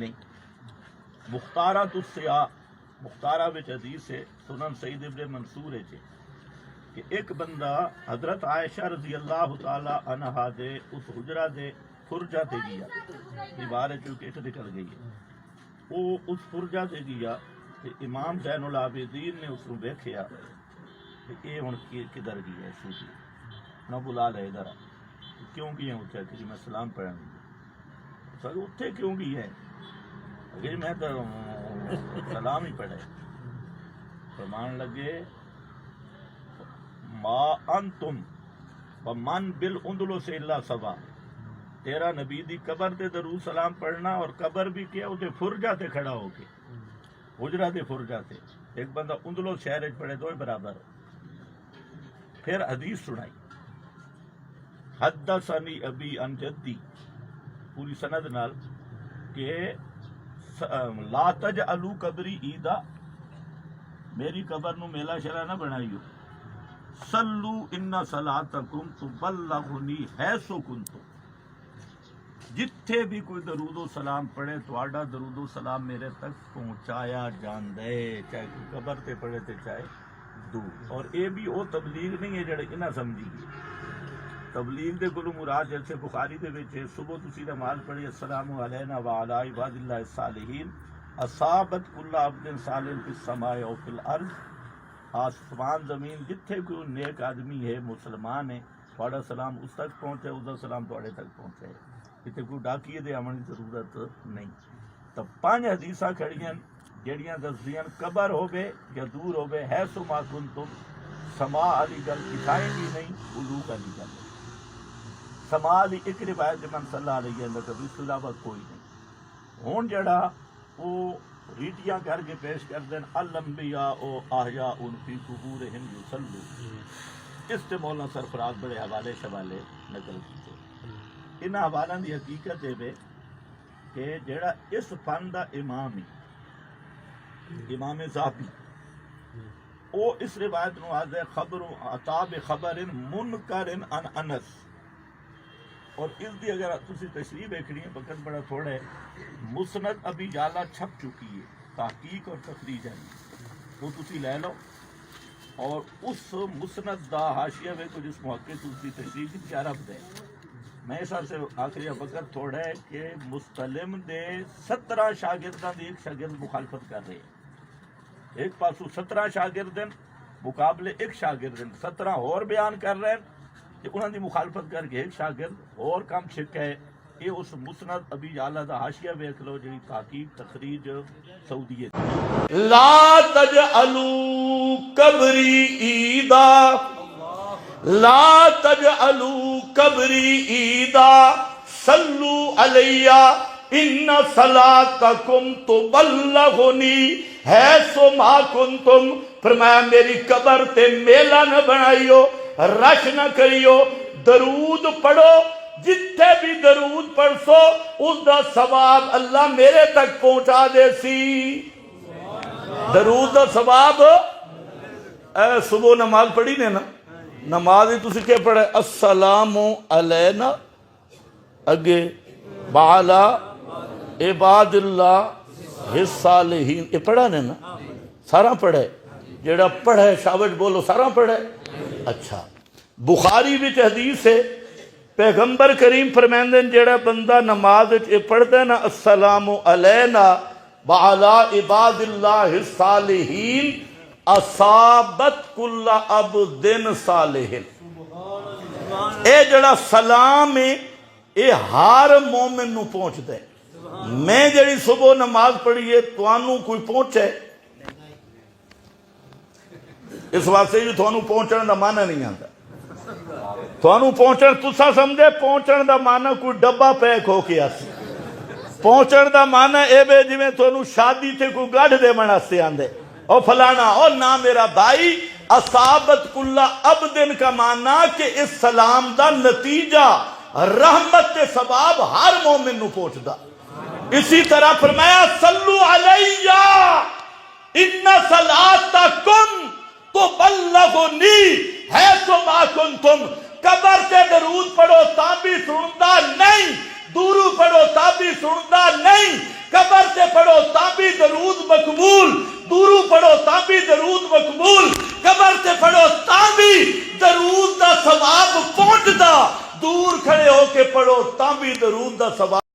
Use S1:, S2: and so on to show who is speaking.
S1: نہیں۔ مختارات السیاح، مختارہ وچ حدیث ہے سنن سعید ابن منصور ہے کہ ایک بندہ حضرت عائشہ رضی اللہ تعالی عنہا دے اس حجرہ دے فرجہ تے گیا، دیوار چونکہ ایک نکل گئی ہے، وہ اس فرجہ تے گیا کہ امام زین العابدین نے اس کو دیکھیا کہ یہ ہن کدھر گیا ہے سوچی نہ بلا لے ادھر کیوں گیا اتنے کہ میں سلام پڑھن سر اتنے کیوں گیا ہے کہ میں تو سلام ہی پڑھے فرمان لگے ما انتم ومن بالاندلس الا سوا، تیرا نبی دی قبر تے درود سلام پڑھنا اور قبر بھی کیا اسے فرجہ تے کھڑا ہو کے حجرہ تے فرجہ تے، ایک بندہ اندلس شہر وچ پڑھے دو برابر ہو۔ پھر حدیث سنائی حدثنی ابی عن جدی پوری سند نال کہ لا تجعلوا قبری عیدا، میری قبر نو میلہ شرع نہ بنائیو، صلو ان صلاتکم تبلغنی حیث کنتم، جتھے بھی کوئی درود و سلام پڑھے تواڈا درود و سلام میرے تک پہنچایا جاندے، چاہے کوئی قبر تے پڑھے تے چاہے دور۔ اور اے بھی وہ تبلیغ نہیں ہے جڑے انہاں سمجھی گئے، تبلیغ دے گلو مراد جیسے بخاری دے وچ صبح تسی نماز پڑھی السلام علینا وعلی عباد اللہ الصالحین اصابت کل عبد صالح فی السماء و فی الارض، آسمان زمین جتھے کوئی نیک آدمی ہے مسلمان ہے تھوڑا سلام اس تک پہنچے، اس کا سلام تھوڑے تک پہنچے، کتے کوئی ڈاکیے دے آمن کی ضرورت نہیں۔ تو 5 حدیثاں کھڑیاں جڑیاں دسدیاں قبر ہوے یا دور ہوے ہے سو ما کنتم، سما علی گل کسائیں بھی نہیں، علوق علی گل سما علی ایک روایت من صلی اللہ علیہ وسلم کبھی اس کے علاوہ کوئی نہیں۔ ہون جڑا وہ ریٹیاں کر کے پیش کر دیں الانبیاء او احیاء فی قبورہم یصلون، اس سے مولانا سرفراز بڑے حوالے شوالے نقل کیتے۔ ان حوالوں دی حقیقت ہے کہ جڑا اس فن دا امام ہے امام ذہبی، او اس روایت نو آج خبر عطا بخبر منکر عن انس، اور اس دی اگر تسی تشریح دیکھنی ہے وقت بڑا تھوڑا ہے، مسند ابی جالا چھپ چکی ہے تحقیق اور تخریج ہے، وہ تسی لے لو، اور اس مسند دا حاشیہ میں کو جس محقق اس دی تشریح کی چارف دے، میں اس سے آخری وقت تھوڑا ہے کہ مستلم دے 17 شاگرداں دی ایک شاگرد مخالفت کر رہے ہیں، ایک پاسو 17 شاگرد مقابلے ایک شاگرد 17 اور بیان کر رہے ہیں کہ انہوں نے مخالفت کر کے ایک شاگرد اور کام چھک ہے۔ یہ اس مسند ابی جعلہ دا حاشیہ ویکھ لو جڑی تحقیق تخریج سعودی ہے۔ لا تجعلوا قبری عیدا، لا تجعلوا قبری عیدا، صلو علی ان صلاتکم تبلغنی حیث ما کنتم، فرمایا میری قبر تے میلہ نہ بنائیو، رش نہ کریو، درود پڑھو، جتھے بھی درود پڑھ سو اس دا ثواب اللہ میرے تک پہنچا دے سی۔ درود دا ثواب صبح نماز پڑھی نے نا، نماز ہی تسی کیا پڑھے السلام علینا اگے وعلی عباد اللہ الصالحین، یہ پڑھا نے نا، سارا پڑھے، جڑا پڑھے شابش بولو سارا پڑھے۔ اچھا بخاری وچ حدیث ہے پیغمبر کریم فرمائندے جڑا بندہ نماز پڑھتا ہے نا السلام علینا وعلی عباد اللہ الصالحین اصابت کل عبد صالح، اے جڑا سلام ہے اے ہر مومن نو پہنچتا ہے۔ میں جڑی صبح نماز پڑھیے توانوں کوئی پہنچے، اس واسطے جو تھانوں پہنچن دا معنی نہیں آتا، تھانوں پہنچن تسا سمجھے پہنچن دا معنی کوئی ڈبہ پیک ہو کے آسی، پہنچن دا معنی اے بے جی میں تھانوں شادی تے کوئی گاڑھ دے منا سے آندے او فلانا او نا میرا بھائی، اصابت کل عبدن کا معنی کہ اس سلام دا نتیجہ رحمت تے ثواب ہر مومن نو پہنچ دا۔ اسی طرح فرمایا صلو علیہ ان صلاتکم تبلغنی حیث ما کنتم، قبر تے درود پڑھو تا بھی سندا نہیں، دورو پڑھو تا بھی سندا نہیں، قبر درود مقبول، دورو پڑھو تاں بھی درود مقبول، قبر تے پڑھو تاں بھی درود دا ثواب پہنچدا، دور کھڑے ہو کے پڑھو تاں بھی درود دا ثواب